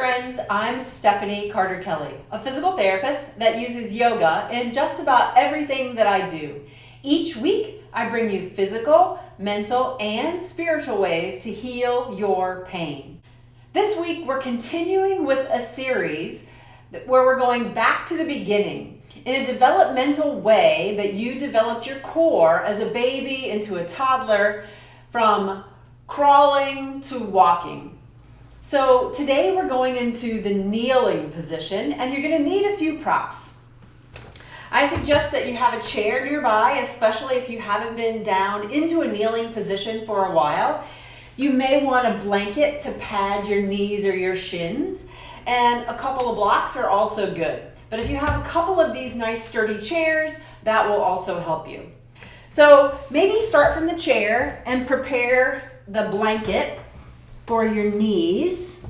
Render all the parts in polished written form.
friends, I'm Stephanie Carter-Kelly, a physical therapist that uses yoga in just about everything that I do. Each week, I bring you physical, mental, and spiritual ways to heal your pain. This week, we're continuing with a series where we're going back to the beginning in a developmental way that you developed your core as a baby into a toddler, from crawling to walking. So today we're going into the kneeling position, and you're going to need a few props. I suggest that you have a chair nearby, especially if you haven't been down into a kneeling position for a while. You may want a blanket to pad your knees or your shins, and a couple of blocks are also good. But if you have a couple of these nice sturdy chairs, that will also help you. So maybe start from the chair and prepare the blanket for your knees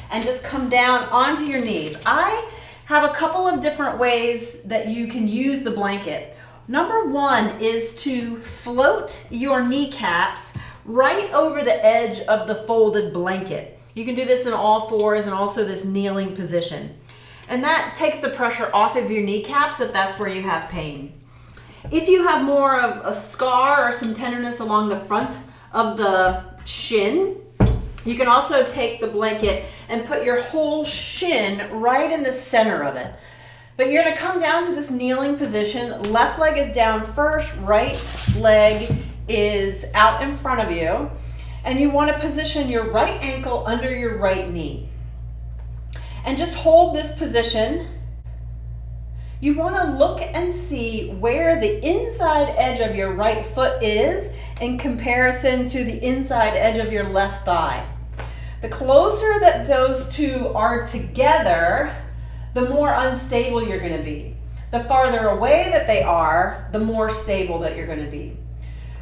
and just come down onto your knees. I have a couple of different ways that you can use the blanket. Number one is to float your kneecaps right over the edge of the folded blanket. You can do this in all fours and also this kneeling position. And that takes the pressure off of your kneecaps if that's where you have pain. If you have more of a scar or some tenderness along the front of the shin, you can also take the blanket and put your whole shin right in the center of it. But you're going to come down to this kneeling position. Left leg is down first, right leg is out in front of you. And you want to position your right ankle under your right knee. And just hold this position. You want to look and see where the inside edge of your right foot is in comparison to the inside edge of your left thigh. The closer that those two are together, the more unstable you're going to be. The farther away that they are, the more stable that you're going to be.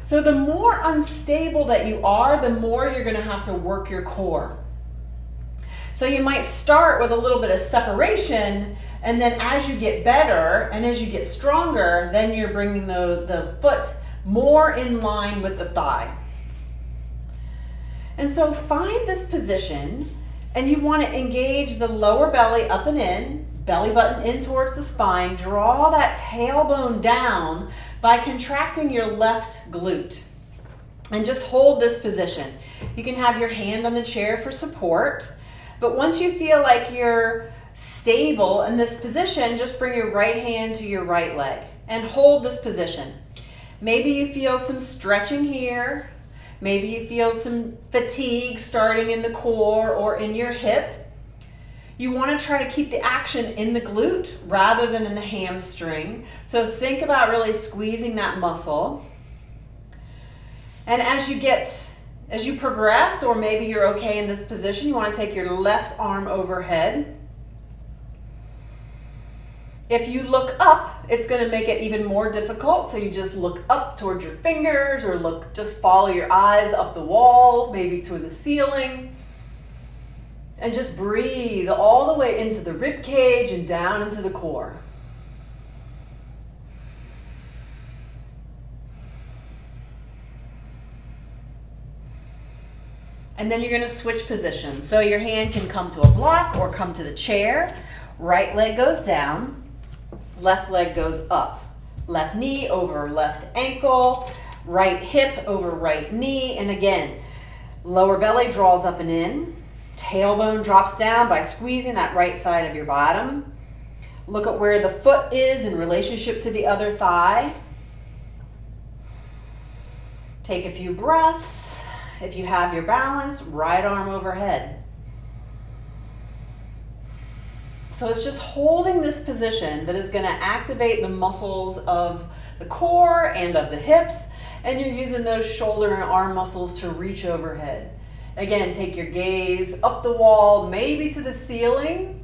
So the more unstable that you are, the more you're going to have to work your core. So you might start with a little bit of separation, and then as you get better and as you get stronger, then you're bringing the foot more in line with the thigh. And so find this position, and you want to engage the lower belly up and in, belly button in towards the spine. Draw that tailbone down by contracting your left glute. And just hold this position. You can have your hand on the chair for support, but once you feel like you're stable in this position, just bring your right hand to your right leg and hold this position. Maybe you feel some stretching here. Maybe you feel some fatigue starting in the core or in your hip. You want to try to keep the action in the glute rather than in the hamstring. So think about really squeezing that muscle. And as you progress, or maybe you're okay in this position, you want to take your left arm overhead. If you look up, it's going to make it even more difficult. So you just look up towards your fingers, or just follow your eyes up the wall, maybe to the ceiling. And just breathe all the way into the rib cage and down into the core. And then you're going to switch positions. So your hand can come to a block or come to the chair. Right leg goes down. Left leg goes up. Left knee over left ankle. Right hip over right knee. And again, lower belly draws up and in. Tailbone drops down by squeezing that right side of your bottom. Look at where the foot is in relationship to the other thigh. Take a few breaths. If you have your balance, right arm overhead. So it's just holding this position that is going to activate the muscles of the core and of the hips, and you're using those shoulder and arm muscles to reach overhead. Again, take your gaze up the wall, maybe to the ceiling.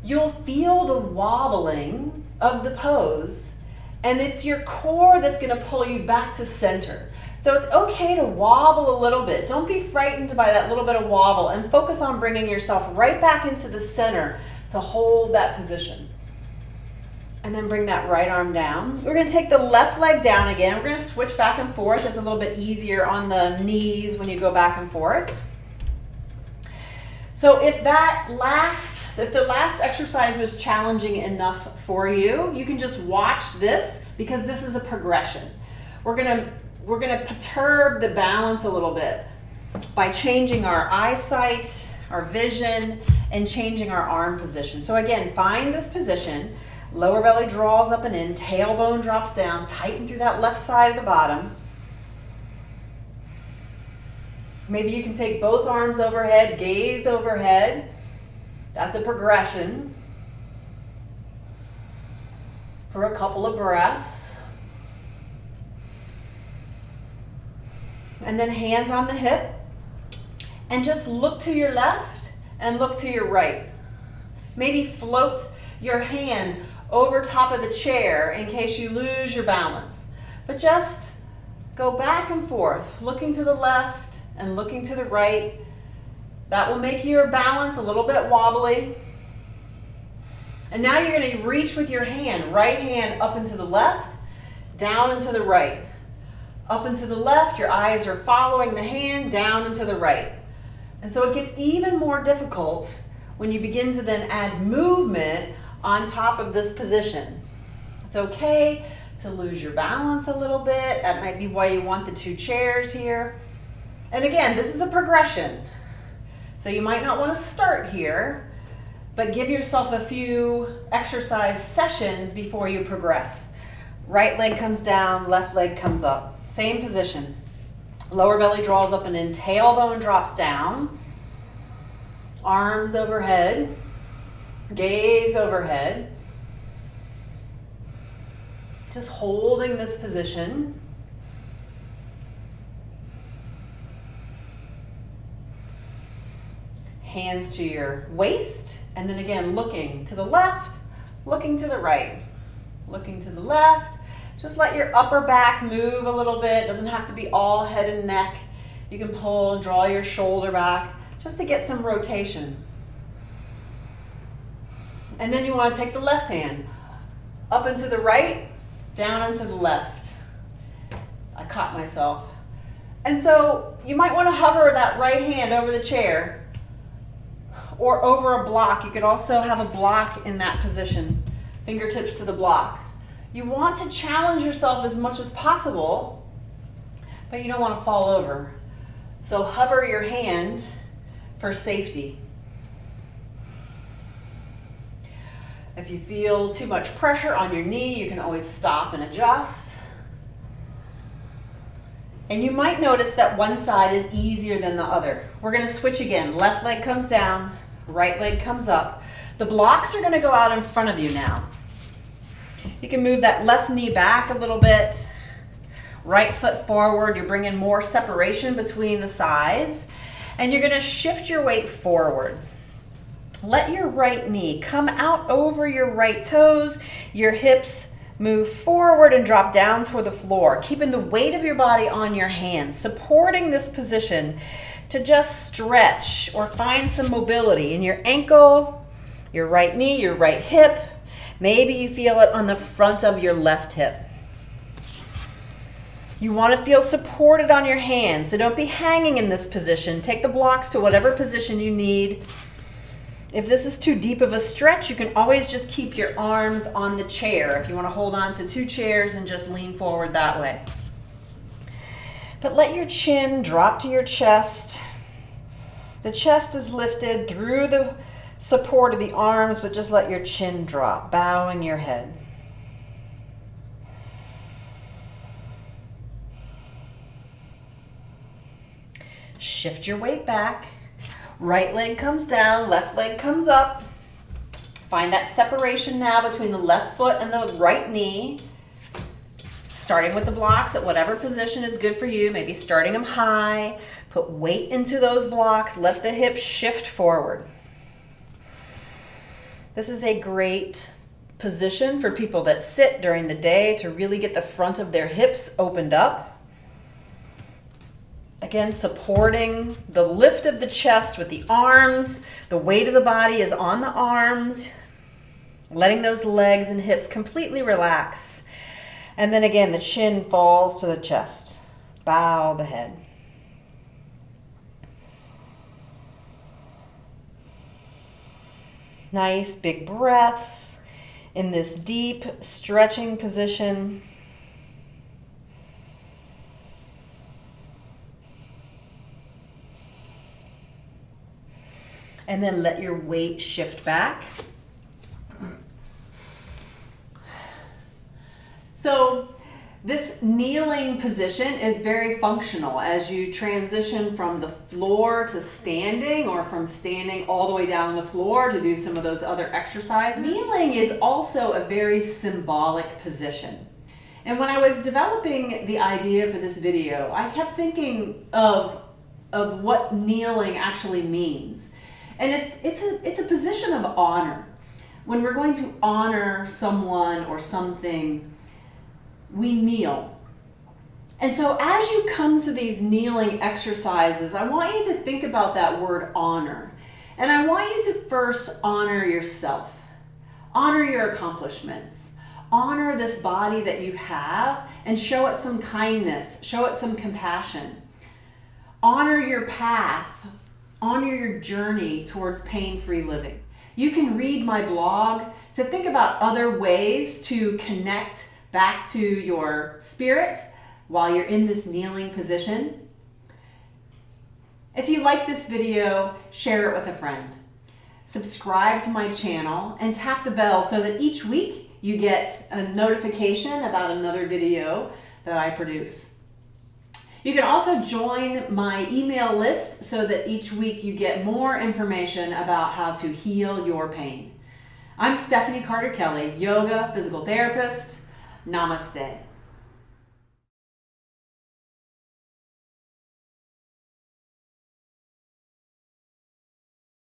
You'll feel the wobbling of the pose, and it's your core that's going to pull you back to center. So it's okay to wobble a little bit. Don't be frightened by that little bit of wobble, and focus on bringing yourself right back into the center to hold that position. And then bring that right arm down. We're going to take the left leg down again. We're going to switch back and forth. It's a little bit easier on the knees when you go back and forth. So if the last exercise was challenging enough for you, you can just watch this because this is a progression. We're gonna perturb the balance a little bit by changing our eyesight, our vision, and changing our arm position. So again, find this position, lower belly draws up and in, tailbone drops down, tighten through that left side of the bottom. Maybe you can take both arms overhead, gaze overhead. That's a progression for a couple of breaths. And then hands on the hip, and just look to your left and look to your right. Maybe float your hand over top of the chair in case you lose your balance. But just go back and forth, looking to the left and looking to the right. That will make your balance a little bit wobbly. And now you're going to reach with your hand, right hand up into the left, down into the right. Up into the left, your eyes are following the hand, down into the right. And so it gets even more difficult when you begin to then add movement on top of this position. It's okay to lose your balance a little bit. That might be why you want the two chairs here. And again, this is a progression. So you might not want to start here, but give yourself a few exercise sessions before you progress. Right leg comes down, left leg comes up. Same position. Lower belly draws up and in, tailbone drops down. Arms overhead, gaze overhead. Just holding this position. Hands to your waist, and then again looking to the left, looking to the right, looking to the left. Just let your upper back move a little bit. It doesn't have to be all head and neck. You can pull and draw your shoulder back just to get some rotation. And then you want to take the left hand up into the right, down into the left. I caught myself. And so you might want to hover that right hand over the chair or over a block. You could also have a block in that position, fingertips to the block. You want to challenge yourself as much as possible, but you don't want to fall over. So hover your hand for safety. If you feel too much pressure on your knee, you can always stop and adjust. And you might notice that one side is easier than the other. We're going to switch again. Left leg comes down, right leg comes up. The blocks are going to go out in front of you now. You can move that left knee back a little bit. Right foot forward. You're bringing more separation between the sides. And you're going to shift your weight forward. Let your right knee come out over your right toes. Your hips move forward and drop down toward the floor, keeping the weight of your body on your hands, supporting this position to just stretch or find some mobility in your ankle, your right knee, your right hip. Maybe you feel it on the front of your left hip. You want to feel supported on your hands, so don't be hanging in this position. Take the blocks to whatever position you need. If this is too deep of a stretch, you can always just keep your arms on the chair if you want to hold on to two chairs and just lean forward that way. But let your chin drop to your chest. The chest is lifted through the support of the arms, but just let your chin drop, bowing your head. Shift your weight back. Right leg comes down, left leg comes up. Find that separation now between the left foot and the right knee. Starting with the blocks at whatever position is good for you, maybe starting them high. Put weight into those blocks, let the hips shift forward. This is a great position for people that sit during the day to really get the front of their hips opened up. Again, supporting the lift of the chest with the arms. The weight of the body is on the arms. Letting those legs and hips completely relax. And then again, the chin falls to the chest. Bow the head. nice big breaths in this deep stretching position. And then let your weight shift back. So this kneeling position is very functional as you transition from the floor to standing, or from standing all the way down the floor to do some of those other exercises. Kneeling is also a very symbolic position. And when I was developing the idea for this video, I kept thinking of what kneeling actually means. And it's a position of honor. When we're going to honor someone or something, we kneel. And so as you come to these kneeling exercises, I want you to think about that word honor. And I want you to first honor yourself. Honor your accomplishments. Honor this body that you have and show it some kindness, show it some compassion. Honor your path. Honor your journey towards pain-free living. You can read my blog to think about other ways to connect back to your spirit while you're in this kneeling position. If you like this video, share it with a friend. Subscribe to my channel and tap the bell so that each week you get a notification about another video that I produce. You can also join my email list so that each week you get more information about how to heal your pain. I'm Stephanie Carter Kelly, yoga physical therapist. Namaste.